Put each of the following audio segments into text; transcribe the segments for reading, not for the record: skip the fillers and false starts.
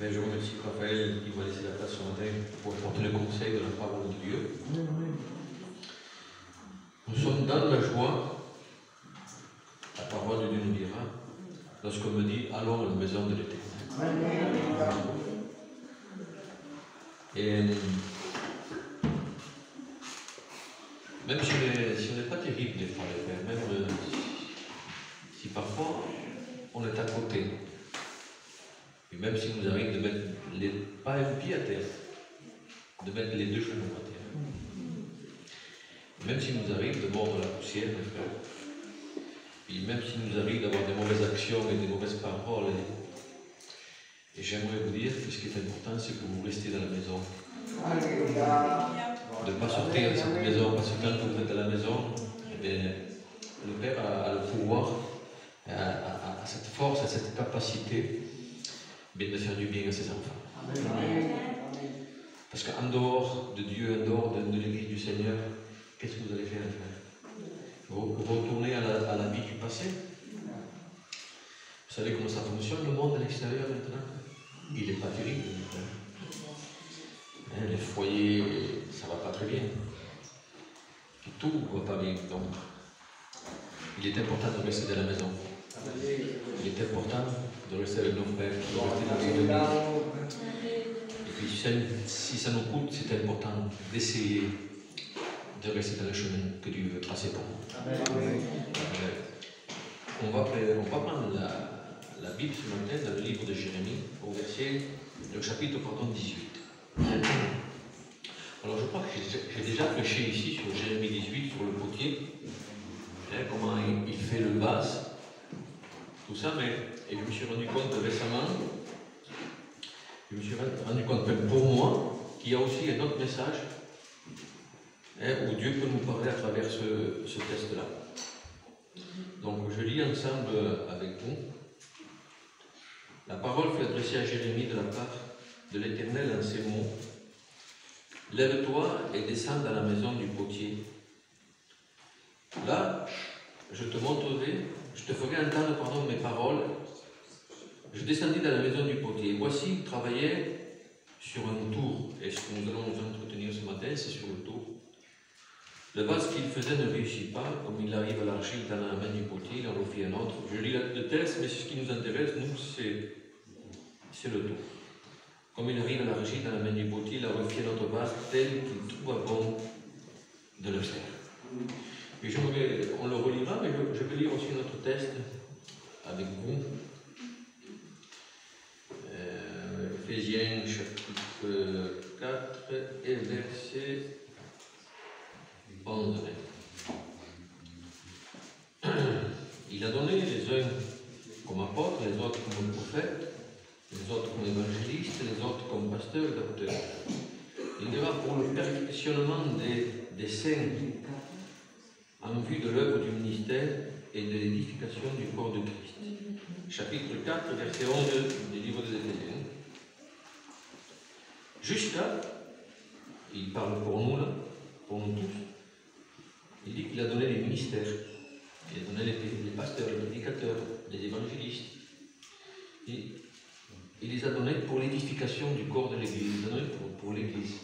Mais je remercie Raphaël qui m'a laissé la place ce matin pour apporter le conseil de la parole de Dieu. Nous sommes dans la joie, la parole de Dieu nous dira, lorsqu'on me dit allons à la maison de l'Éternel. Et même si on n'est pas terrible des fois, les frères, même si parfois on est à côté, et même si nous arrive de mettre pas un pied à terre, de mettre les deux genoux à terre, même si nous arrive de mordre la poussière, mes frères, et même si nous arrive d'avoir des mauvaises actions et des mauvaises paroles, et j'aimerais vous dire que ce qui est important, c'est que vous restez dans la maison. De ne pas sortir de cette maison, parce que quand vous êtes à la maison, eh bien, le Père a le pouvoir, a cette force, a cette capacité de faire du bien à ses enfants. Amen. Parce qu'en dehors de Dieu, en dehors de l'Église du Seigneur, qu'est-ce que vous allez faire, frère? Vous retournez à la vie du passé? Vous savez comment ça fonctionne, le monde à l'extérieur maintenant? Il n'est pas terrible. Les foyers, ça ne va pas très bien. Tout ne va pas bien. Donc, il est important de rester dans la maison. Il est important de rester avec nos frères, de rester dans les églises. Et puis, si ça nous coûte, c'est important d'essayer de rester dans le chemin que Dieu veut tracer pour nous. On va prendre la Bible ce matin dans le livre de Jérémie, le chapitre 18. Alors je crois que j'ai déjà prêché ici sur Jérémie 18, sur le potier, comment il fait le base, tout ça, et je me suis rendu compte récemment, même pour moi, qu'il y a aussi un autre message, où Dieu peut nous parler à travers ce texte-là. Donc je lis ensemble avec vous. La parole fut adressée à Jérémie de la part de l'Éternel en ces mots. Lève-toi et descends dans la maison du potier. Là, je te ferai entendre mes paroles. Je descendis dans la maison du potier. Voici, il travaillait sur un tour. Et ce que nous allons nous entretenir ce matin, c'est sur le tour. Le vase qu'il faisait ne réussit pas. Comme il arrive à l'argile dans la main du potier, il en refit un autre. Je lis le texte, mais ce qui nous intéresse, nous, c'est le tour. Comme il arrive à l'argile dans la main du potier, il a refait notre vase tel qu'il trouva bon de le faire. Et on le relira, mais je vais lire aussi notre texte avec vous. Éphésiens chapitre 4 et verset 11. Il a donné les uns comme apôtres, les autres comme prophètes, les autres comme évangélistes, les autres comme pasteurs et docteurs. Il ira pour le perfectionnement des saints en vue de l'œuvre du ministère et de l'édification du corps de Christ. Chapitre 4, verset 11 du livre des Éphésiens. Jusqu'à, il parle pour nous là, pour nous tous, il dit qu'il a donné les ministères, il a donné les pasteurs, les prédicateurs, les évangélistes. Il les a donnés pour l'édification du corps de l'Église, il les a donnés pour l'Église.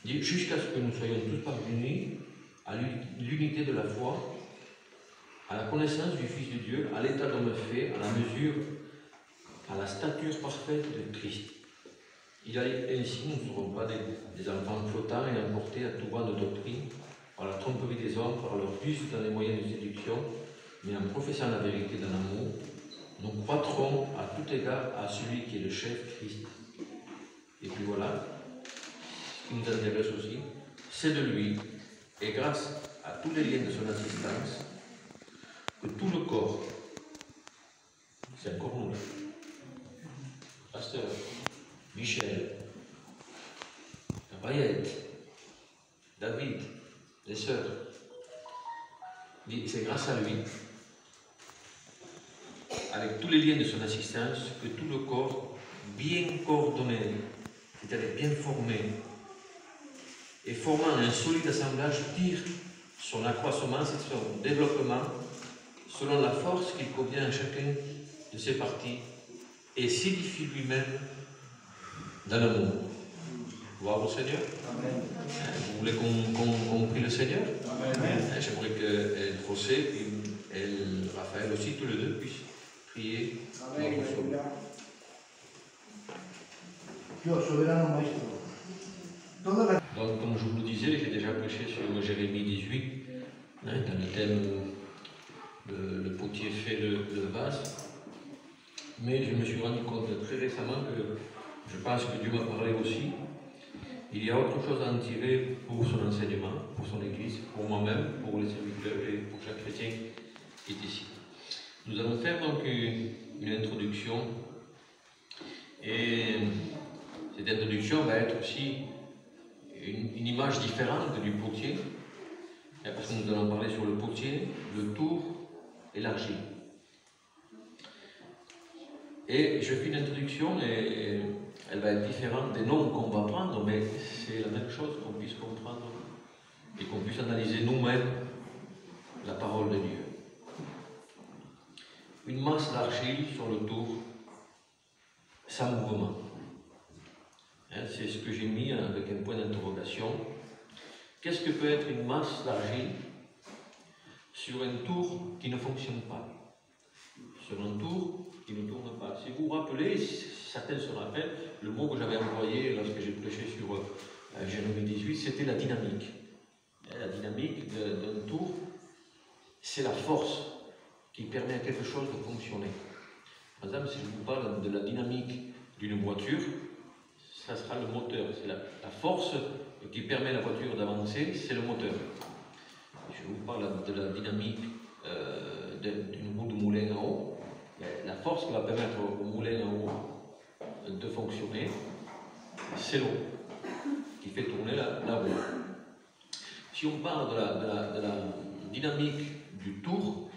Jusqu'à ce que nous soyons tous parvenus à l'unité de la foi, à la connaissance du Fils de Dieu, à l'état d'homme fait, à la mesure, à la stature parfaite de Christ. Ainsi, nous ne serons pas des enfants flottants et emportés à tout vent de doctrine, par la tromperie des hommes, par leur bus dans les moyens de séduction, mais en professant la vérité dans l'amour, nous croîtrons à tout égard à celui qui est le chef, Christ. Et puis voilà, ce qui nous intéresse aussi, c'est de lui, et grâce à tous les liens de son assistance, que tout le corps, c'est encore nous, Pasteur, Michel, Rayette, David, les sœurs, c'est grâce à lui, avec tous les liens de son assistance, que tout le corps, bien coordonné, c'est-à-dire bien formé, et formant un solide assemblage, tire son accroissement, c'est son développement, selon la force qu'il convient à chacun de ses parties et s'édifie lui-même dans l'amour. Gloire au Seigneur. Amen. Vous voulez qu'on prie le Seigneur? Amen. J'aimerais que José et Raphaël aussi, tous les deux, puissent prier notre Sauveur. Donc, comme je vous le disais, j'ai déjà prêché sur Jérémie 18, dans le thème le potier fait le vase. Mais je me suis rendu compte très récemment que je pense que Dieu m'a parlé aussi. Il y a autre chose à en tirer pour son enseignement, pour son Église, pour moi-même, pour les serviteurs et pour chaque chrétien qui est ici. Nous allons faire donc une introduction. Et cette introduction va être aussi une image différente du potier, parce que nous allons parler sur le potier, le tour et l'argile. Et je fais une introduction et elle va être différente des noms qu'on va prendre, mais c'est la même chose, qu'on puisse comprendre et qu'on puisse analyser nous-mêmes la parole de Dieu. Une masse d'argile sur le tour, sans mouvement. C'est ce que j'ai mis avec un point d'interrogation. Qu'est-ce que peut être une masse d'argile sur un tour qui ne fonctionne pas? Sur un tour qui ne tourne pas. Si vous vous rappelez, certains se rappellent, le mot que j'avais employé lorsque j'ai prêché sur Jérémie 18, c'était la dynamique. La dynamique d'un tour, c'est la force qui permet à quelque chose de fonctionner. Par exemple, si je vous parle de la dynamique d'une voiture, ça sera le moteur. C'est la force qui permet à la voiture d'avancer, c'est le moteur. Je vous parle de la dynamique d'une roue de moulin à eau. La force qui va permettre au moulin à eau de fonctionner, c'est l'eau qui fait tourner la roue. Si on parle de la dynamique du tour,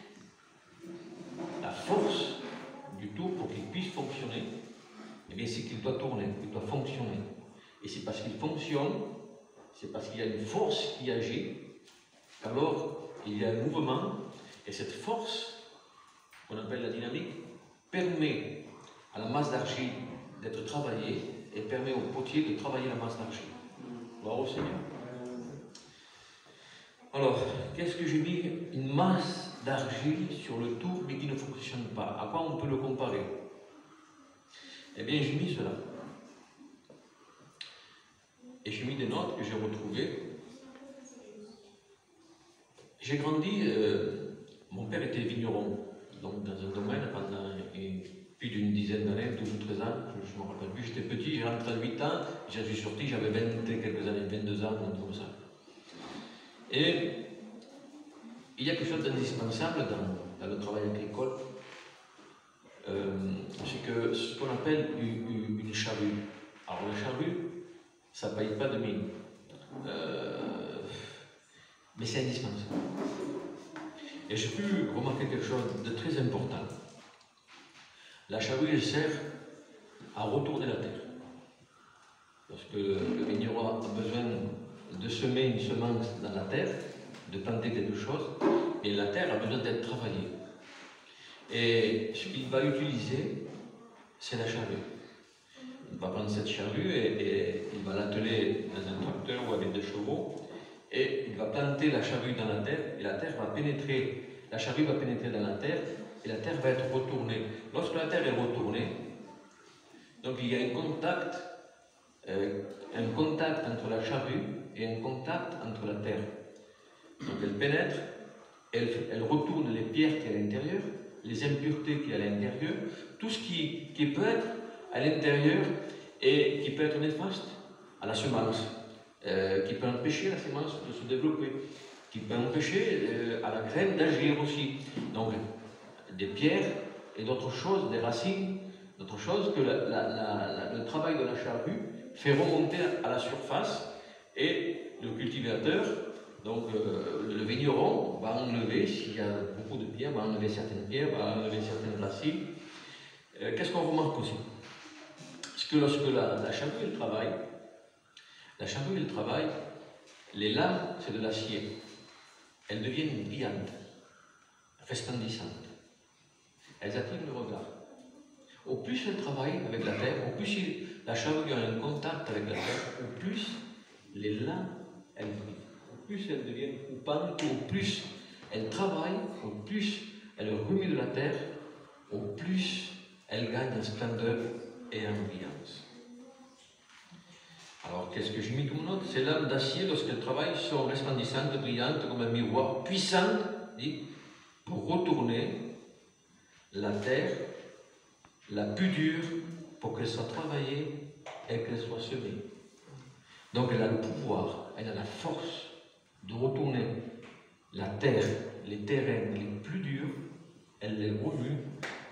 la force du tour pour qu'il puisse fonctionner, eh bien c'est qu'il doit tourner, il doit fonctionner. Et c'est parce qu'il fonctionne, c'est parce qu'il y a une force qui agit, qu'alors il y a un mouvement, et cette force, qu'on appelle la dynamique, permet à la masse d'argile d'être travaillée et permet au potier de travailler la masse d'argile. Gloire au Seigneur. Alors, qu'est-ce que j'ai mis? Une masse d'argile sur le tour, mais qui ne fonctionne pas. À quoi on peut le comparer? Eh bien, j'ai mis cela. Et j'ai mis des notes que j'ai retrouvées. J'ai grandi, mon père était vigneron, donc dans un domaine pendant plus d'une dizaine d'années, 12 ou 13 ans, je ne me rappelle plus, j'étais petit, j'ai rentré à 8 ans, j'en suis sorti, j'avais 20 et quelques années, 22 ans, comme ça. Et il y a quelque chose d'indispensable dans le travail agricole, c'est que ce qu'on appelle une charrue. Alors la charrue, ça ne paye pas de mine, mais c'est indispensable. Et j'ai pu remarquer quelque chose de très important. La charrue, elle sert à retourner la terre. Parce que le vigneron a besoin de semer une semence dans la terre, de planter quelque chose, et la terre a besoin d'être travaillée. Et ce qu'il va utiliser, c'est la charrue. Il va prendre cette charrue et il va l'atteler dans un tracteur ou avec des chevaux, et il va planter la charrue dans la terre, et la terre va pénétrer, la charrue va pénétrer dans la terre, et la terre va être retournée. Lorsque la terre est retournée, donc il y a un contact entre la charrue et un contact entre la terre. Donc elle pénètre, elle retourne les pierres qui sont à l'intérieur, les impuretés qui sont à l'intérieur, tout ce qui peut être à l'intérieur et qui peut être néfaste à la semence, qui peut empêcher la semence de se développer, qui peut empêcher à la graine d'agir aussi. Donc des pierres et d'autres choses, des racines, d'autres choses que le travail de la charrue fait remonter à la surface, et le cultivateur, donc le vigneron, va enlever, s'il y a beaucoup de pierres, va enlever certaines pierres, va enlever certaines racines. Qu'est-ce qu'on remarque aussi? Parce que lorsque la charrue elle travaille, les lames, c'est de l'acier. Elles deviennent brillantes, resplendissantes. Elles attirent le regard. au plus elle travaille avec la terre, au plus la charrue a un contact avec la terre, au plus les lames, elles brillent. Au plus elles deviennent coupantes, au plus elle travaille, au plus elle remue de la terre, au plus elle gagne en splendeur et en brillance. Alors, qu'est-ce que j'ai mis comme note? Ces lames d'acier, lorsqu'elles travaillent, sont resplendissantes, brillantes, comme un miroir, puissantes, dit, pour retourner la terre la plus dure, pour qu'elle soit travaillée et qu'elle soit semée. Donc, elle a le pouvoir, elle a la force de retourner la terre, les terrains les plus durs, elle les remue,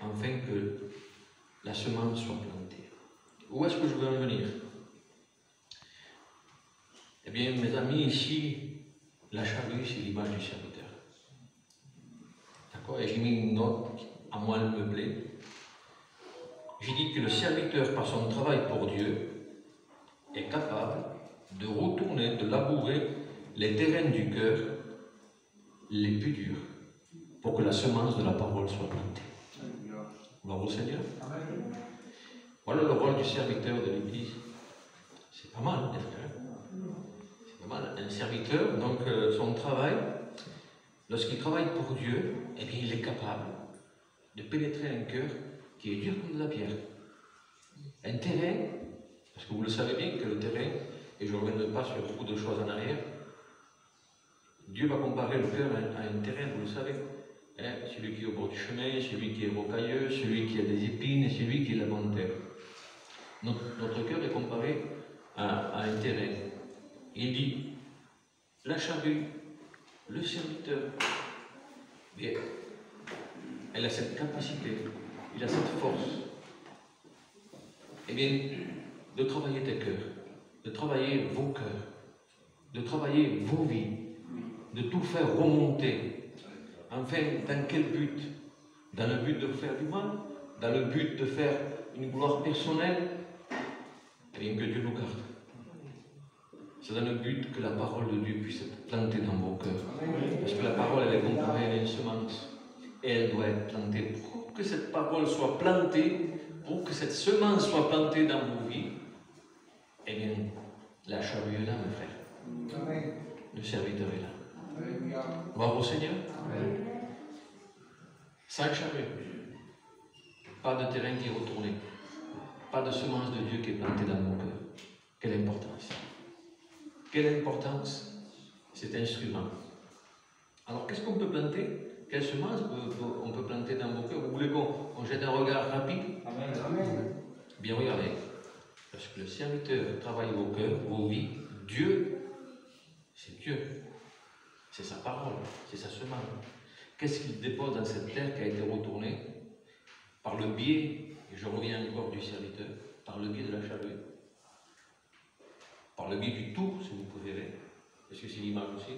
afin que la semence soit plantée. Où est-ce que je veux en venir? Eh bien, mes amis, ici, la charrue, c'est l'image du serviteur. D'accord? Et j'ai mis une note, à moi elle me plaît. J'ai dit que le serviteur, par son travail pour Dieu, est capable de retourner, de labourer les terrains du cœur les plus durs, pour que la semence de la parole soit plantée. Gloire au Seigneur. Voilà le rôle du serviteur de l'Église. C'est pas mal, les frères. Un serviteur, donc son travail, lorsqu'il travaille pour Dieu, eh bien, il est capable de pénétrer un cœur qui est dur comme de la pierre. Un terrain, parce que vous le savez bien que le terrain, et je ne reviendrai pas sur beaucoup de choses en arrière, Dieu va comparer le cœur à un terrain, vous le savez. Hein, celui qui est au bord du chemin, celui qui est rocailleux, celui qui a des épines, et celui qui est la bonne terre. Notre cœur est comparé à un terrain. Il dit, la charrue, le serviteur, bien, elle a cette capacité, il a cette force, eh bien, de travailler tes cœurs, de travailler vos cœurs, de travailler vos vies, de tout faire remonter. Enfin, dans quel but? Dans le but de faire du mal? Dans le but de faire une gloire personnelle? Eh bien, que Dieu nous garde. C'est dans le but que la parole de Dieu puisse être plantée dans vos cœurs. Parce que la parole, elle est comparée à une semence. Et elle doit être plantée. Pour que cette parole soit plantée, pour que cette semence soit plantée dans vos vies, eh bien, la charrue est là, mes frères. Le serviteur est là. Gloire au Seigneur. Sans charrue, pas de terrain qui est retourné, pas de semence de Dieu qui est plantée dans vos cœurs. Quelle importance! Quelle importance cet instrument. Alors, qu'est-ce qu'on peut planter? Quelle semence on peut planter dans vos cœurs? Vous voulez qu'on jette un regard rapide? Amen. Bien, regardez. Parce que le serviteur travaille vos cœurs, vos vies. Dieu, c'est Dieu. C'est sa parole, c'est sa semence. Qu'est-ce qu'il dépose dans cette terre qui a été retournée par le biais, et je reviens encore du serviteur, par le biais de la charrue? Par le biais du tour, si vous préférez, parce que c'est l'image aussi.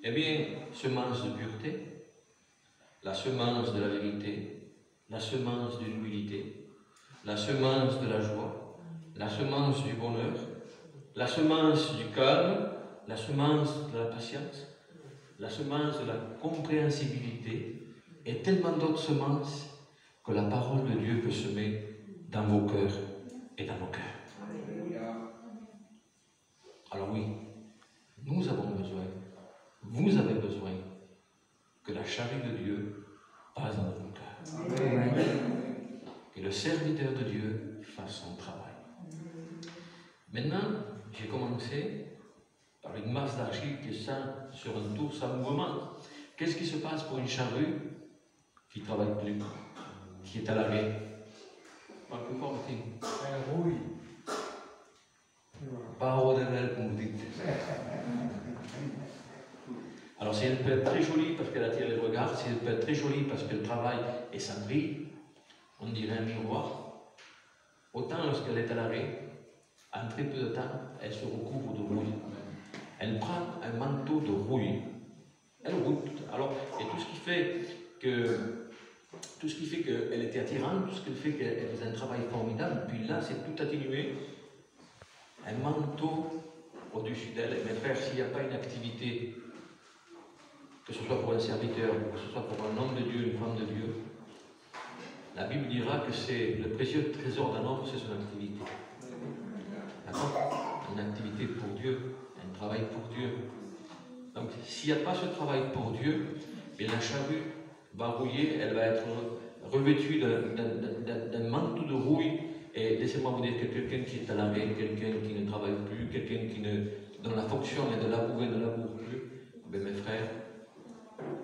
Eh bien, semence de pureté, la semence de la vérité, la semence de l'humilité, la semence de la joie, la semence du bonheur, la semence du calme, la semence de la patience, la semence de la compréhensibilité, et tellement d'autres semences que la parole de Dieu peut semer dans vos cœurs et dans nos cœurs. Alors oui, nous avons besoin, vous avez besoin que la charrue de Dieu passe dans vos cœurs. Amen. Que le serviteur de Dieu fasse son travail. Maintenant, j'ai commencé par une masse d'argile qui est sur un tour sans mouvement. Qu'est-ce qui se passe pour une charrue qui ne travaille plus, qui est à l'arrêt? Pas plus fort, elle rouille. Pas au devant, comme vous dites. Alors, si elle peut être très jolie parce qu'elle attire les regards, si elle peut être très jolie parce qu'elle travaille et ça brille, on dirait un miroir. Autant lorsqu'elle est à l'arrêt, en très peu de temps, elle se recouvre de rouille. Elle prend un manteau de rouille. Elle rouille. Alors, et tout ce qui fait qu'elle était attirante, tout ce qui fait qu'elle faisait un travail formidable, puis là, c'est tout atténué. Un manteau au-dessus d'elle. Mes frères, s'il n'y a pas une activité, que ce soit pour un serviteur, que ce soit pour un homme de Dieu, une femme de Dieu, la Bible dira que c'est le précieux trésor d'un homme, c'est son activité. D'accord? Une activité pour Dieu, un travail pour Dieu. Donc, s'il n'y a pas ce travail pour Dieu, bien, la charrue va rouiller, elle va être revêtue d'un manteau de rouille. Et laissez-moi vous dire que quelqu'un qui est à l'arrêt, quelqu'un qui ne travaille plus, quelqu'un qui ne, dont la fonction est de labourer, ne laboure plus, bien, mes frères,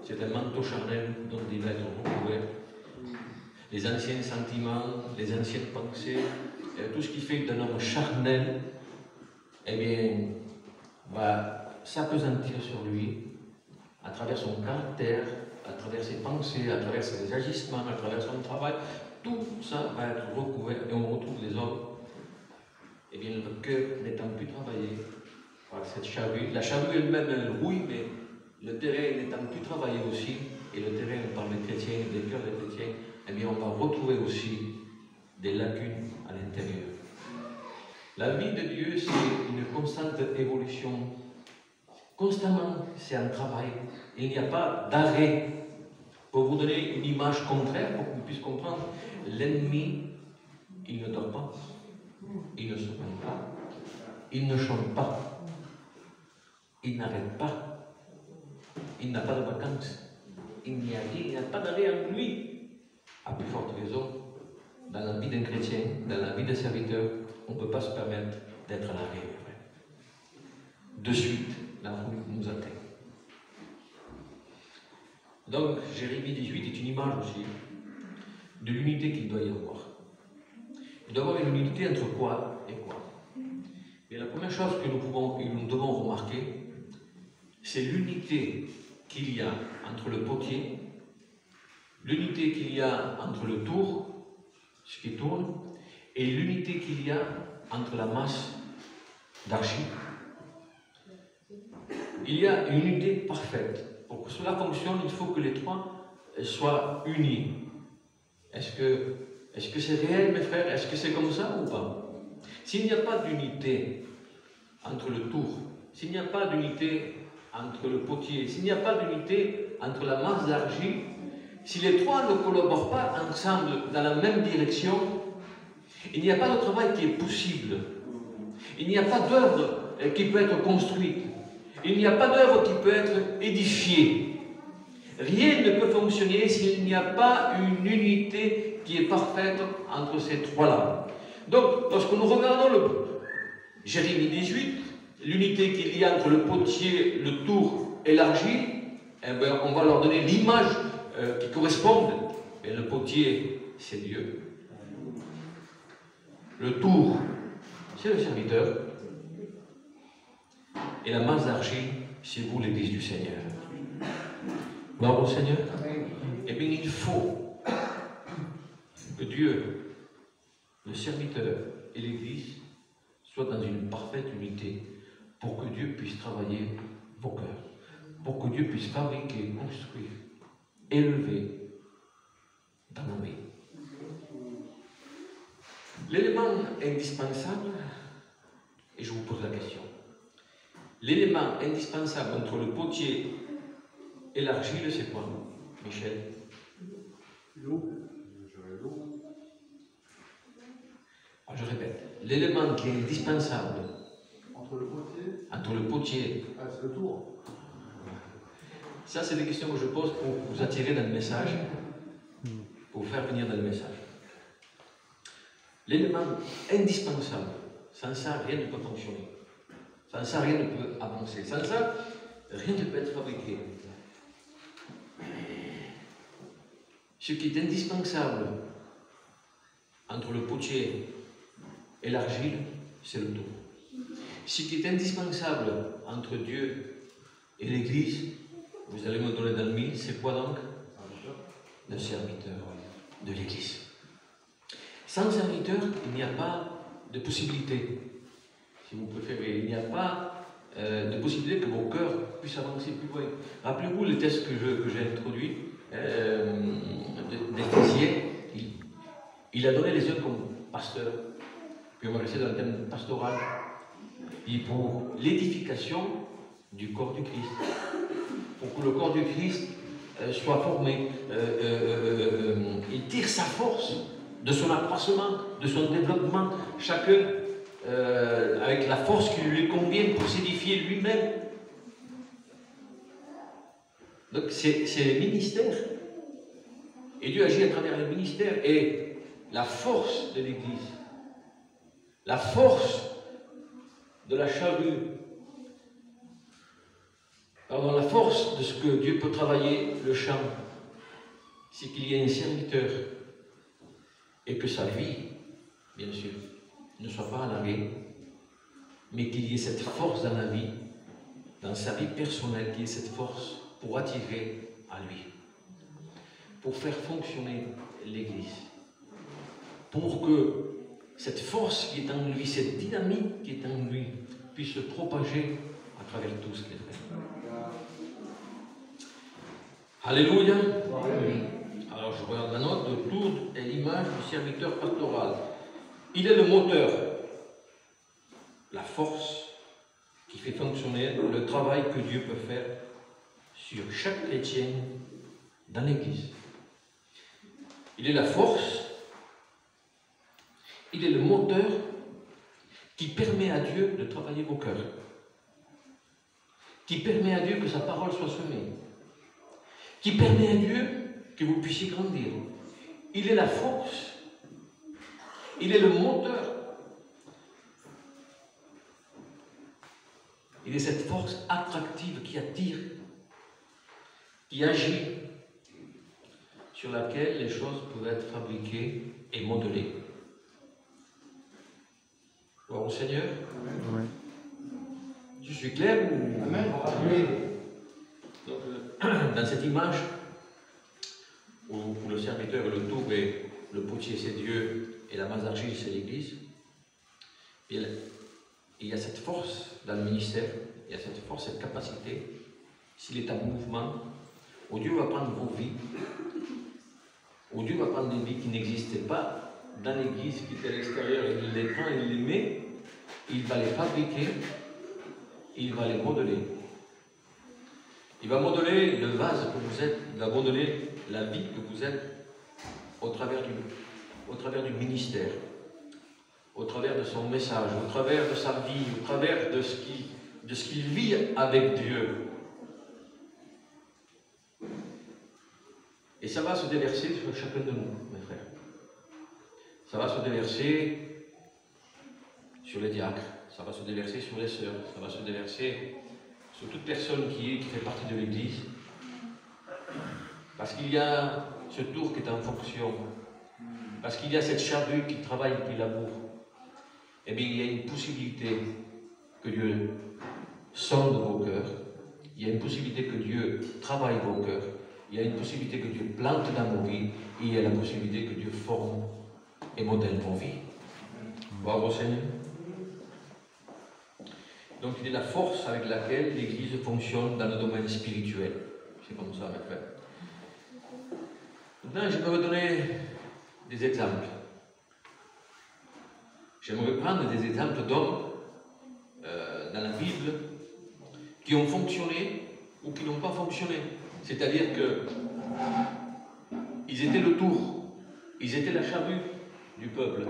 c'est un manteau charnel dont il va être recouvert. Les anciens sentiments, les anciennes pensées, tout ce qui fait d'un homme charnel, eh bien, va s'appesantir sur lui à travers son caractère, à travers ses pensées, à travers ses agissements, à travers son travail. Tout ça va être recouvert et on retrouve les hommes, eh bien, le cœur n'étant plus travaillé par cette charrue. La charrue elle-même, elle rouille, mais le terrain n'étant plus travaillé aussi, et le terrain par les chrétiens, des cœurs des chrétiens, eh bien, on va retrouver aussi des lacunes à l'intérieur. La vie de Dieu, c'est une constante évolution. Constamment, c'est un travail. Il n'y a pas d'arrêt. Pour vous donner une image contraire, pour qu'on puisse comprendre, l'ennemi, il ne dort pas, il ne se plaint pas, il ne chante pas, il n'arrête pas, il n'a pas de vacances, il n'y a pas d'arrêt en lui. À plus forte raison, dans la vie d'un chrétien, dans la vie d'un serviteur, on ne peut pas se permettre d'être à l'arrêt. De suite, la foule nous atteint. Donc, Jérémie 18 est une image aussi de l'unité qu'il doit y avoir. Il doit y avoir une unité entre quoi et quoi. Et la première chose que nous devons remarquer, c'est l'unité qu'il y a entre le potier, l'unité qu'il y a entre le tour, ce qui tourne, et l'unité qu'il y a entre la masse d'argile. Il y a une unité parfaite. Pour que cela fonctionne, il faut que les trois soient unis. Est-ce que c'est réel, mes frères? Est-ce que c'est comme ça ou pas? S'il n'y a pas d'unité entre le tour, s'il n'y a pas d'unité entre le potier, s'il n'y a pas d'unité entre la masse d'argile, si les trois ne collaborent pas ensemble dans la même direction, il n'y a pas de travail qui est possible. Il n'y a pas d'œuvre qui peut être construite. Il n'y a pas d'œuvre qui peut être édifiée. Rien ne peut fonctionner s'il n'y a pas une unité qui est parfaite entre ces trois-là. Donc, lorsque nous regardons le Jérémie 18, l'unité qu'il y a entre le potier, le tour et l'argile, eh bien, on va leur donner l'image qui corresponde. Et le potier, c'est Dieu. Le tour, c'est le serviteur. Et la masse d'argile, c'est vous, l'Église du Seigneur. Gloire au Seigneur. Eh bien, il faut que Dieu, le serviteur et l'Église soient dans une parfaite unité pour que Dieu puisse travailler vos cœurs, pour que Dieu puisse fabriquer, construire, élever dans nos vies. L'élément indispensable, et je vous pose la question, l'élément indispensable entre le potier et l'argile, c'est quoi, Michel? L'eau. Alors, je répète, l'élément qui est indispensable Entre le potier. Ah, c'est le tour. Ça, c'est des questions que je pose pour vous attirer dans le message, pour vous faire venir dans le message. L'élément indispensable, sans ça, rien ne peut fonctionner. Sans ça, rien ne peut avancer. Sans ça, rien ne peut être fabriqué. Ce qui est indispensable entre le potier et l'argile, c'est le tour. Ce qui est indispensable entre Dieu et l'Église, vous allez me donner dans le mille, c'est quoi donc? Le serviteur de l'Église. Sans serviteur, il n'y a pas de possibilité. Si vous préférez, il n'y a pas de possibilité que vos cœurs puissent avancer plus loin. Rappelez-vous le texte que j'ai introduit d'Éphésiens. Il a donné les uns comme pasteurs, puis on va rester dans le thème pastoral, et pour l'édification du corps du Christ. Pour que le corps du Christ soit formé, il tire sa force de son accroissement, de son développement, chacun avec la force qui lui convient pour s'édifier lui-même. Donc c'est le ministère. Et Dieu agit à travers le ministère et la force de l'Église, la force de la charrue, pardon, la force de ce que Dieu peut travailler le champ, c'est qu'il y ait un serviteur et que sa vie, bien sûr, ne soit pas à l'arrêt, mais qu'il y ait cette force dans la vie, dans sa vie personnelle, qu'il y ait cette force pour attirer à lui, pour faire fonctionner l'Église, pour que cette force qui est en lui, cette dynamique qui est en lui, puisse se propager à travers tous les frères. Alléluia. Alors je regarde la note, le tour est l'image du serviteur pastoral. Il est le moteur, la force qui fait fonctionner le travail que Dieu peut faire sur chaque chrétien dans l'Église. Il est la force, il est le moteur qui permet à Dieu de travailler vos cœurs, qui permet à Dieu que sa parole soit semée, qui permet à Dieu que vous puissiez grandir. Il est la force, il est le moteur. Il est cette force attractive qui attire, qui agit, sur laquelle les choses peuvent être fabriquées et modelées. Gloire au Seigneur. Amen. Je suis clair ou... Amen. Amen. Donc, dans cette image où le serviteur, le tour et le potier c'est Dieu et la masse d'argile c'est l'Église, il y a cette force dans le ministère, il y a cette force, cette capacité, s'il est en mouvement, où Dieu va prendre vos vies, où Dieu va prendre des vies qui n'existaient pas dans l'Église, qui étaient à l'extérieur, il les prend, il les met, il va les fabriquer, il va les modeler. Il va modeler le vase que vous êtes, il va modeler la vie que vous êtes au travers du ministère, au travers de son message, au travers de sa vie, au travers de ce qu'il vit avec Dieu. Et ça va se déverser sur chacun de nous, mes frères. Ça va se déverser sur les diacres, ça va se déverser sur les sœurs, ça va se déverser sur toute personne qui fait partie de l'Église. Parce qu'il y a ce tour qui est en fonction, parce qu'il y a cette charrue qui travaille, qui laboure. Eh bien, il y a une possibilité que Dieu sonde vos cœurs, il y a une possibilité que Dieu travaille vos cœurs, il y a une possibilité que Dieu plante dans vos vies, et il y a la possibilité que Dieu forme et modèle vos vies. Gloire au Seigneur. Donc il est la force avec laquelle l'Église fonctionne dans le domaine spirituel. C'est comme ça, mes frères. Maintenant, je vais vous donner des exemples. J'aimerais prendre des exemples d'hommes dans la Bible qui ont fonctionné ou qui n'ont pas fonctionné. C'est-à-dire qu'ils étaient le tour, ils étaient la charrue du peuple.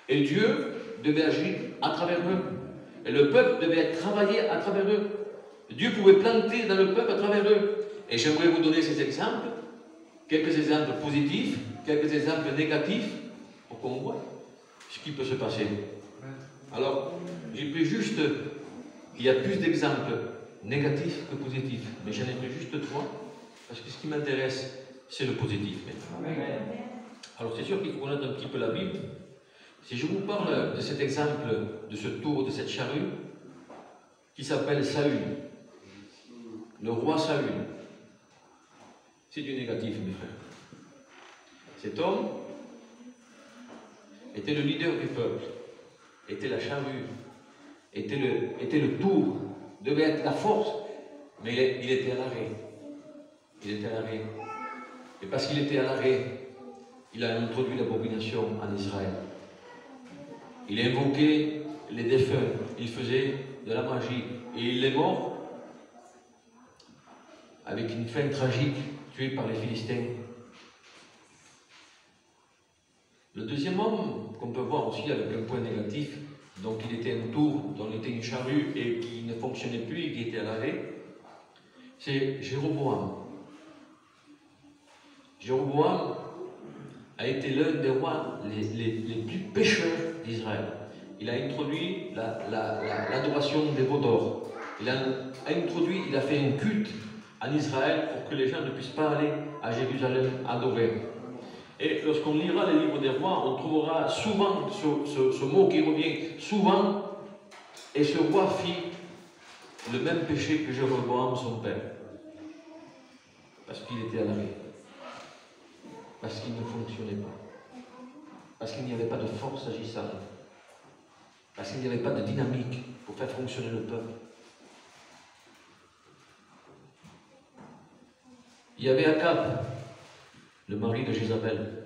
Et Dieu devait agir à travers eux. Et le peuple devait être travaillé à travers eux. Dieu pouvait planter dans le peuple à travers eux. Et j'aimerais vous donner ces exemples, quelques exemples positifs, quelques exemples négatifs, pour qu'on voit ce qui peut se passer. Alors, j'ai pris juste, il y a plus d'exemples négatifs que positifs, mais j'en ai pris juste 3, parce que ce qui m'intéresse, c'est le positif. Alors, c'est sûr qu'il faut connaître un petit peu la Bible. Si je vous parle de cet exemple, de ce tour, de cette charrue, qui s'appelle Saül, le roi Saül, c'est du négatif, mes frères. Cet homme était le leader du peuple, était la charrue, était le tour, devait être la force, mais il était à l'arrêt. Il était à l'arrêt. Et parce qu'il était à l'arrêt, il a introduit l'abomination en Israël. Il a invoqué les défunts, il faisait de la magie, et il est mort avec une fin tragique, tué par les Philistins. Le deuxième homme, qu'on peut voir aussi avec un point négatif, donc il était un tour, dont il était une charrue et qui ne fonctionnait plus et qui était à l'arrêt, c'est Jéroboam. Jéroboam a été l'un des rois les plus pécheurs d'Israël. Il a introduit l'adoration des veaux d'or. Il a fait un culte en Israël pour que les gens ne puissent pas aller à Jérusalem adorer. Et lorsqu'on lira les livres des rois, on trouvera souvent ce mot qui revient souvent, et ce roi fit le même péché que Jéroboam, son père. Parce qu'il était à l'arrêt. Parce qu'il ne fonctionnait pas. Parce qu'il n'y avait pas de force agissante. Parce qu'il n'y avait pas de dynamique pour faire fonctionner le peuple. Il y avait Akab, le mari de Jézabel.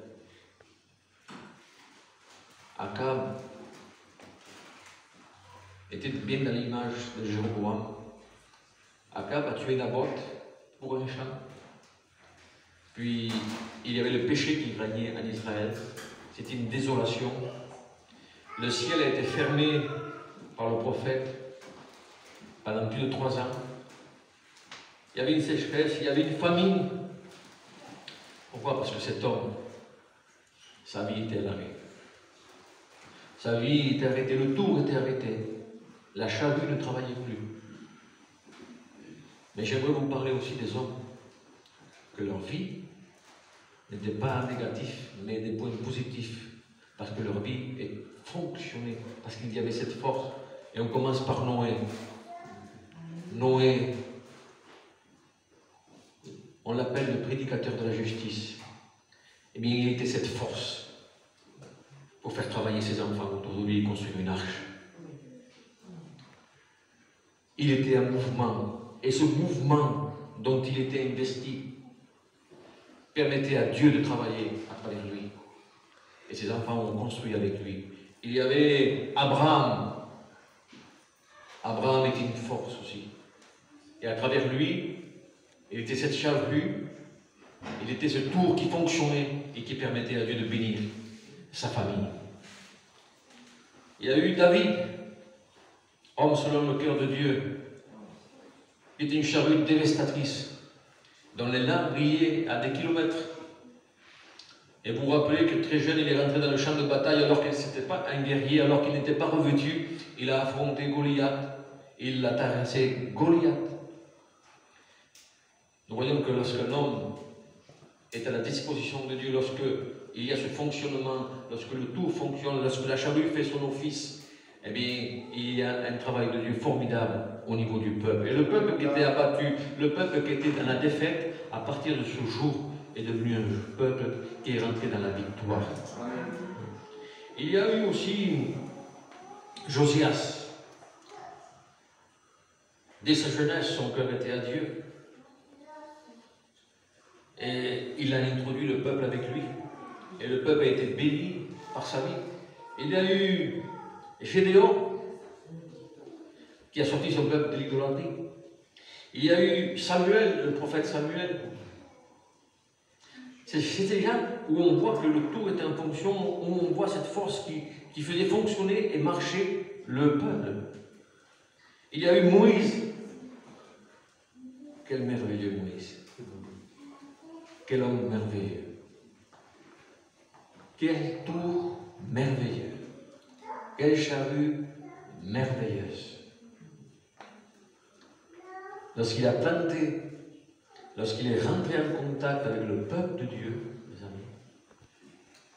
Akab était bien dans l'image de Jéroboam. Akab a tué Naboth pour un champ. Puis il y avait le péché qui régnait en Israël. C'était une désolation. Le ciel a été fermé par le prophète pendant plus de 3 ans. Il y avait une sécheresse, il y avait une famine. Pourquoi? Parce que cet homme, sa vie était à l'arrêt. Sa vie était arrêtée, le tour était arrêté. La charrue ne travaillait plus. Mais j'aimerais vous parler aussi des hommes, que leur vie n'était pas négatif, mais des points positifs, parce que leur vie fonctionnait, parce qu'il y avait cette force. Et on commence par Noé. Noé, on l'appelle le prédicateur de la justice. Eh bien, il était cette force pour faire travailler ses enfants autour de lui et construire une arche. Il était un mouvement, et ce mouvement dont il était investi permettait à Dieu de travailler à travers lui. Et ses enfants ont construit avec lui. Il y avait Abraham. Abraham était une force aussi. Et à travers lui, il était cette charrue, il était ce tour qui fonctionnait et qui permettait à Dieu de bénir sa famille. Il y a eu David, homme selon le cœur de Dieu. Il était une charrue dévastatrice, dont les lampes brillaient à des kilomètres. Et vous vous rappelez que très jeune, il est rentré dans le champ de bataille alors qu'il n'était pas un guerrier, alors qu'il n'était pas revêtu. Il a affronté Goliath, il l'a terrassé, Goliath. Nous voyons que lorsqu'un homme est à la disposition de Dieu, lorsque il y a ce fonctionnement, lorsque le tout fonctionne, lorsque la charrue fait son office, eh bien, il y a un travail de Dieu formidable au niveau du peuple. Et le peuple qui était abattu, le peuple qui était dans la défaite, à partir de ce jour, est devenu un peuple qui est rentré dans la victoire. Il y a eu aussi Josias. Dès sa jeunesse, son cœur était à Dieu. Et il a introduit le peuple avec lui. Et le peuple a été béni par sa vie. Il y a eu Gédéon, qui a sorti son peuple de l'idolâtrie. Il y a eu Samuel, le prophète Samuel. C'est des gens où on voit que le tout était en fonction, où on voit cette force qui faisait fonctionner et marcher le peuple. Il y a eu Moïse. Quel merveilleux Moïse. Quel homme merveilleux. Quel tour merveilleux. Quelle charrue merveilleuse. Lorsqu'il a planté, lorsqu'il est rentré en contact avec le peuple de Dieu, mes amis,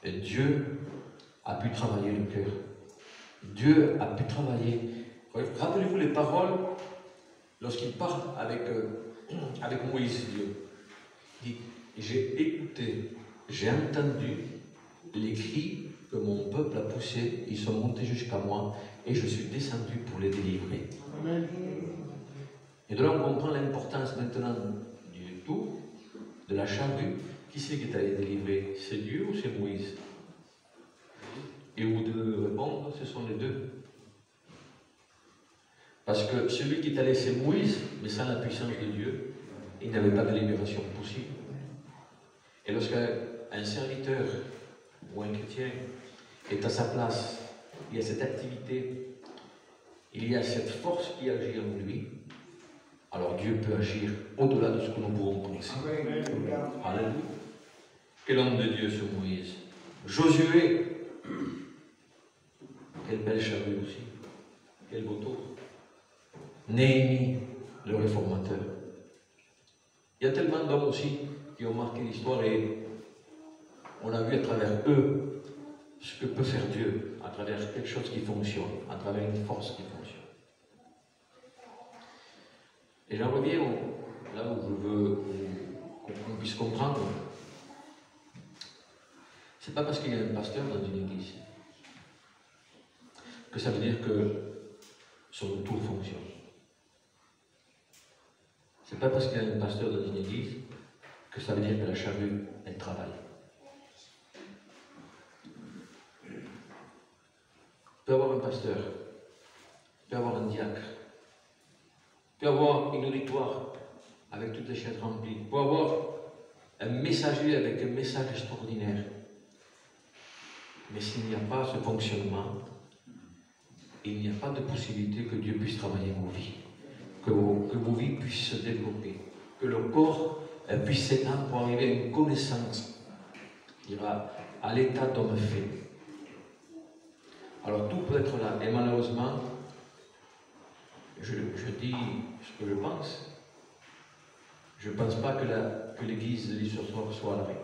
et Dieu a pu travailler le cœur. Dieu a pu travailler. Rappelez-vous les paroles lorsqu'il parle avec Moïse. Dieu dit, j'ai écouté, j'ai entendu les cris que mon peuple a poussés, ils sont montés jusqu'à moi et je suis descendu pour les délivrer. Amen. Et de là on comprend l'importance maintenant du tout, de la charrue. Qui c'est qui est allé délivrer? C'est Dieu ou c'est Moïse? Et vous devez répondre, ce sont les deux. Parce que celui qui est allé, c'est Moïse, mais sans la puissance de Dieu. il n'y avait pas de libération possible. Et lorsqu'un serviteur ou un chrétien est à sa place, il y a cette activité, il y a cette force qui agit en lui, alors Dieu peut agir au-delà de ce que nous pouvons penser. Alléluia. Quel homme de Dieu ce Moïse. Josué, quelle belle charrue aussi, quel beau tour. Néhémie, le réformateur. Il y a tellement d'hommes aussi qui ont marqué l'histoire et on a vu à travers eux ce que peut faire Dieu, à travers quelque chose qui fonctionne, à travers une force qui fonctionne. Et j'en reviens là où je veux qu'on puisse comprendre. C'est pas parce qu'il y a un pasteur dans une église que ça veut dire que son tour fonctionne. C'est pas parce qu'il y a un pasteur dans une église que ça veut dire que la charrue, elle travaille. Il peut y avoir un pasteur, il peut y avoir un diacre, il peut y avoir une auditoire avec toutes les chaises remplies, il peut y avoir un messager avec un message extraordinaire. Mais s'il n'y a pas ce fonctionnement, il n'y a pas de possibilité que Dieu puisse travailler vos vies, que vos vies puissent se développer, que le corps puisse s'étendre pour arriver à une connaissance, à l'état d'homme fait. Alors tout peut être là, et malheureusement, je dis ce que je pense. Je ne pense pas que l'Église de ce soir soit à l'arrêt.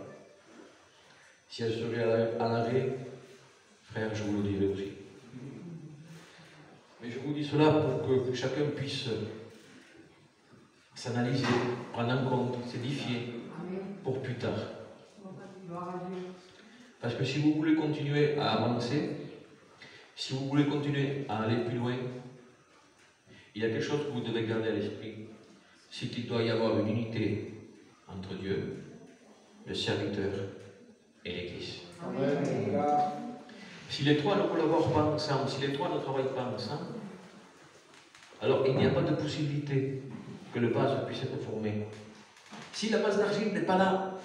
Si elle serait à l'arrêt, frère, je vous le dirai aussi. Mais je vous dis cela pour que chacun puisse s'analyser, prendre en compte, s'édifier pour plus tard. Parce que si vous voulez continuer à avancer, si vous voulez continuer à aller plus loin, il y a quelque chose que vous devez garder à l'esprit. C'est qu'il doit y avoir une unité entre Dieu, le serviteur et l'Église. Si les trois ne collaborent pas ensemble, si les trois ne travaillent pas ensemble, alors il n'y a pas de possibilité que le vase puisse être formé. Si la base d'argile n'est pas là,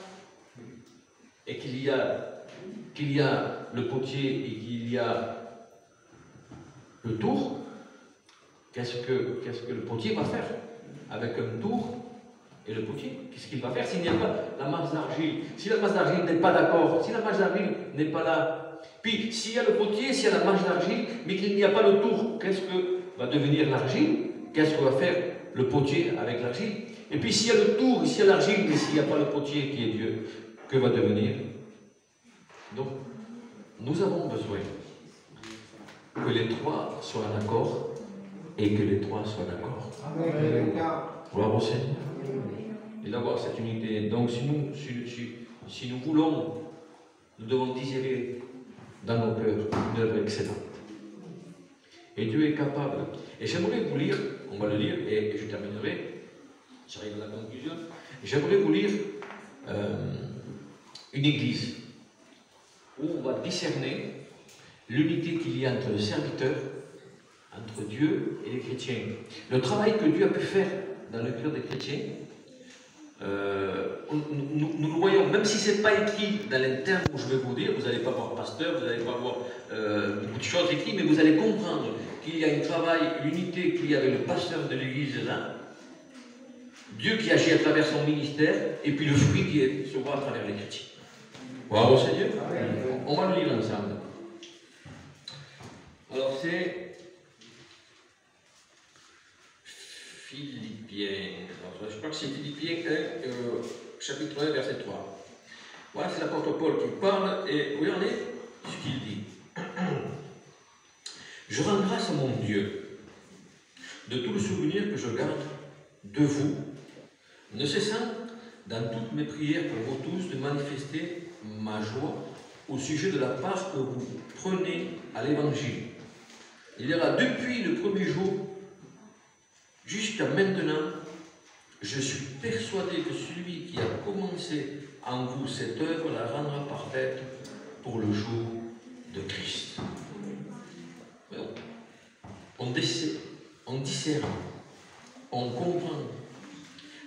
et qu'il y a le potier et qu'il y a le tour, qu'est-ce que le potier va faire avec un tour et le potier? Qu'est-ce qu'il va faire s'il n'y a pas la masse d'argile? Si la masse d'argile n'est pas d'accord, si la masse d'argile n'est pas là, puis s'il y a le potier, s'il y a la masse d'argile, mais qu'il n'y a pas le tour, qu'est-ce que va devenir l'argile? Qu'est-ce que va faire le potier avec l'argile? Et puis s'il y a le tour, s'il y a l'argile, mais s'il n'y a pas le potier qui est Dieu, que va devenir? Donc, nous avons besoin que les trois soient d'accord et que les trois soient d'accord. Gloire au Seigneur. Et d'avoir cette unité. Donc, si nous voulons, nous devons désirer dans nos cœurs une œuvre excellente. Et Dieu est capable. Et j'aimerais vous lire, on va le lire, et je terminerai, j'arrive à la conclusion. J'aimerais vous lire une église où on va discerner l'unité qu'il y a entre le serviteur, entre Dieu et les chrétiens. Le travail que Dieu a pu faire dans le cœur des chrétiens, nous le voyons, même si ce n'est pas écrit dans les termes où je vais vous dire, vous n'allez pas voir pasteur, vous n'allez pas voir beaucoup de choses écrites, mais vous allez comprendre qu'il y a un travail, l'unité qu'il y a avec le pasteur de l'église là, Dieu qui agit à travers son ministère, et puis le fruit qui se voit à travers les chrétiens. Wow, Seigneur. On va le lire ensemble. Alors c'est Philippiens, je crois que c'est Philippiens 1, chapitre 1, verset 3. Voilà, c'est l'apôtre Paul qui parle, et regardez ce qu'il dit. Je rends grâce à mon Dieu de tout le souvenir que je garde de vous, ne cessant dans toutes mes prières pour vous tous de manifester ma joie au sujet de la part que vous prenez à l'Évangile. Il y a depuis le premier jour jusqu'à maintenant, je suis persuadé que celui qui a commencé en vous cette œuvre la rendra parfaite pour le jour de Christ. On discerne, on comprend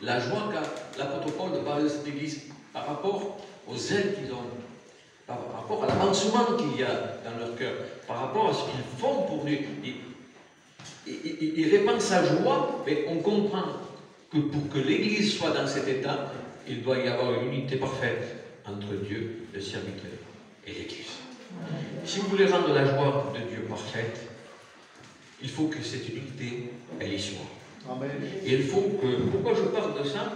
La joie qu'a l'apôtre Paul de parler de cette église par rapport aux ailes qu'ils ont, par rapport à l'avancement qu'il y a dans leur cœur, par rapport à ce qu'ils font pour lui. Il répand sa joie, mais on comprend que pour que l'église soit dans cet état, il doit y avoir une unité parfaite entre Dieu, le serviteur, et l'église. Si vous voulez rendre la joie de Dieu parfaite, il faut que cette unité, elle y soit. Amen. Et il faut que... Pourquoi je parle de ça?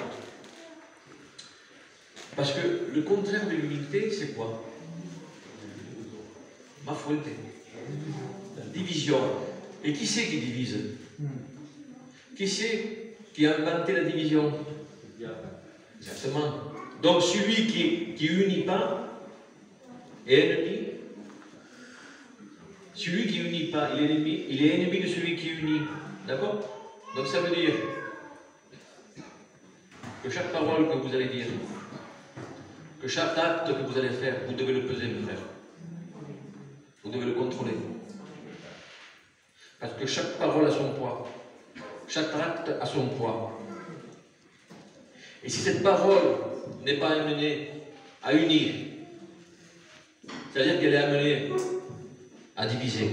Parce que le contraire de l'unité, c'est quoi? Ma fuente. La division. Et qui c'est qui divise? Qui c'est qui a inventé la division? Exactement. Donc celui qui unit pas est ennemi. Celui qui unit pas, il est ennemi de celui qui unit. D'accord? Donc ça veut dire que chaque parole que vous allez dire, que chaque acte que vous allez faire, vous devez le peser, mes frères. Vous devez le contrôler. Parce que chaque parole a son poids. Chaque acte a son poids. Et si cette parole n'est pas amenée à unir, c'est-à-dire qu'elle est amenée à diviser.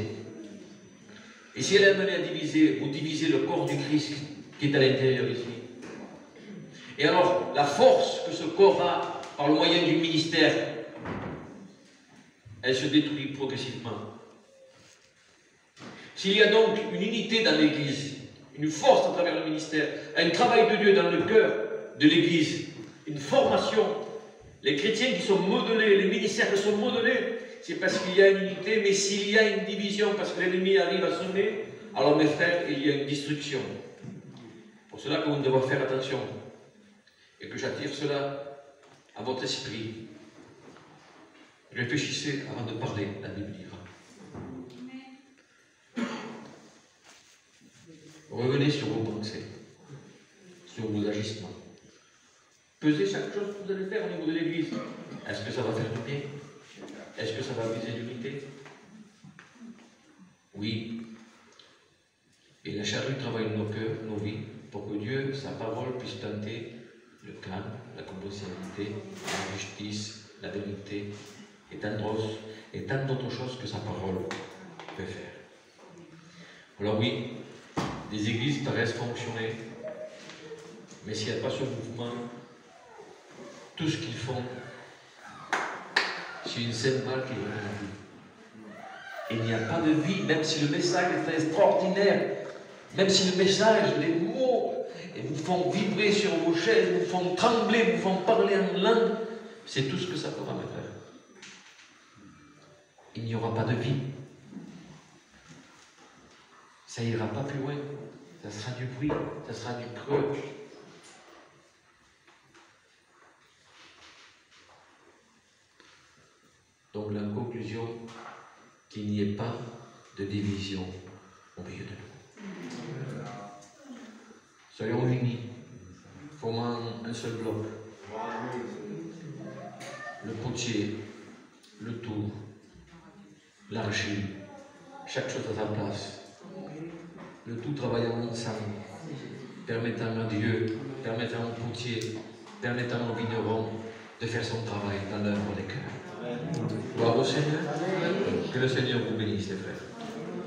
Et si elle est amenée à diviser, vous divisez le corps du Christ qui est à l'intérieur ici. Et alors, la force que ce corps a par le moyen du ministère, elle se détruit progressivement. S'il y a donc une unité dans l'Église, une force à travers le ministère, un travail de Dieu dans le cœur de l'Église, une formation, les chrétiens qui sont modelés, les ministères qui sont modelés, c'est parce qu'il y a une unité, mais s'il y a une division, parce que l'ennemi arrive à semer, alors mes frères, il y a une destruction. Pour cela que vous devez faire attention, et que j'attire cela à votre esprit. Réfléchissez avant de parler, la Bible dira. Revenez sur vos pensées, sur vos agissements. Pesez chaque chose que vous allez faire au niveau de l'Église. Est-ce que ça va faire du bien? Est-ce que ça va viser l'unité? Oui. Et la charrue travaille nos cœurs, nos vies, pour que Dieu, sa parole, puisse tenter le calme, la convivialité, la justice, la vérité, et tant d'autres choses que sa parole peut faire. Alors oui, des églises paraissent fonctionner, mais s'il n'y a pas ce mouvement, tout ce qu'ils font, c'est une symbole qui est la vie. Il n'y a pas de vie, même si le message est extraordinaire, même si le message, les mots, vous font vibrer sur vos chaises, vous font trembler, vous font parler en langue, c'est tout ce que ça pourra me faire. Il n'y aura pas de vie. Ça n'ira pas plus loin. Ça sera du bruit, ça sera du creux. Donc la conclusion, qu'il n'y ait pas de division au milieu de nous. Soyons unis, formant un seul bloc. Le potier, le tour, l'argile, chaque chose à sa place. Le tout travaillant ensemble, permettant à Dieu, permettant au potier, permettant au vigneron de faire son travail dans l'œuvre des cœurs. Gloire au Seigneur. Que le Seigneur vous bénisse, les frères.